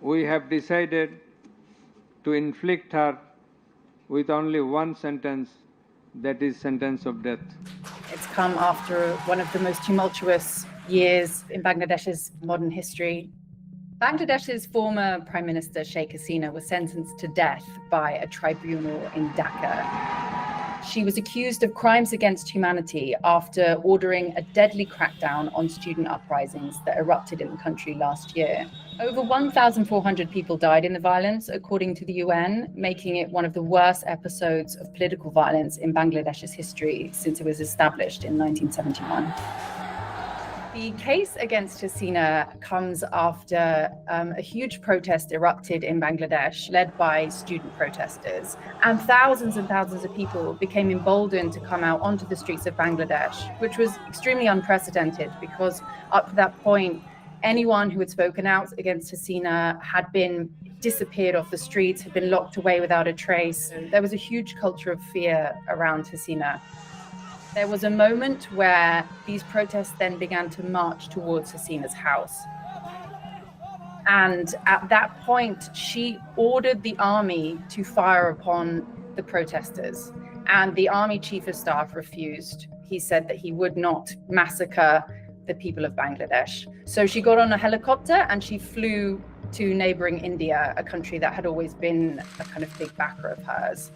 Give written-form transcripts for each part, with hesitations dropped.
we have decided to inflict her with only one sentence, that is sentence of death. It's come after one of the most tumultuous years in Bangladesh's modern history. Bangladesh's former Prime Minister Sheikh Hasina was sentenced to death by a tribunal in Dhaka. She was accused of crimes against humanity after ordering a deadly crackdown on student uprisings that erupted in the country last year. Over 1,400 people died in the violence, according to the UN, making it one of the worst episodes of political violence in Bangladesh's history since it was established in 1971. The case against Hasina comes after a huge protest erupted in Bangladesh, led by student protesters. And thousands of people became emboldened to come out onto the streets of Bangladesh, which was extremely unprecedented because up to that point, anyone who had spoken out against Hasina had been disappeared off the streets, had been locked away without a trace. There was a huge culture of fear around Hasina. There was a moment where these protests then began to march towards Hasina's house. And at that point, she ordered the army to fire upon the protesters. And the army chief of staff refused. He said that he would not massacre the people of Bangladesh. So she got on a helicopter and she flew to neighboring India, a country that had always been a kind of big backer of hers.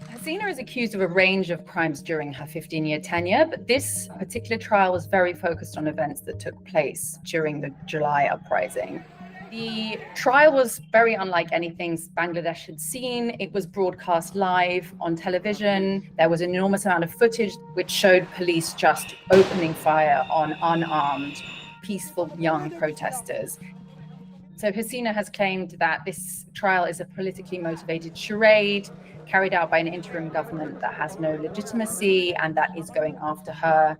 Hasina is accused of a range of crimes during her 15-year tenure, but this particular trial was very focused on events that took place during the July uprising. The trial was very unlike anything Bangladesh had seen. It was broadcast live on television. There was an enormous amount of footage which showed police just opening fire on unarmed, peaceful young protesters. So Hasina has claimed that this trial is a politically motivated charade carried out by an interim government that has no legitimacy and that is going after her.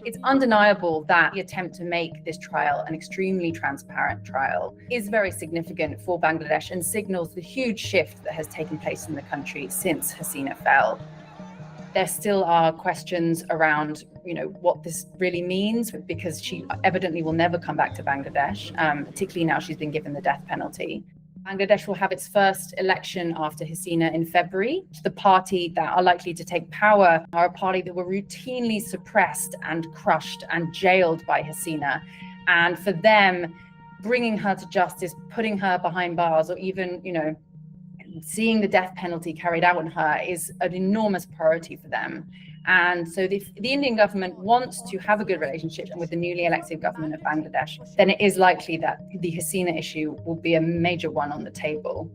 It's undeniable that the attempt to make this trial an extremely transparent trial is very significant for Bangladesh and signals the huge shift that has taken place in the country since Hasina fell. There still are questions around, what this really means, because she evidently will never come back to Bangladesh, particularly now she's been given the death penalty. Bangladesh will have its first election after Hasina in February. The party that are likely to take power are a party that were routinely suppressed and crushed and jailed by Hasina. And for them, bringing her to justice, putting her behind bars, or even, seeing the death penalty carried out on her is an enormous priority for them. And so if the Indian government wants to have a good relationship with the newly elected government of Bangladesh, then it is likely that the Hasina issue will be a major one on the table.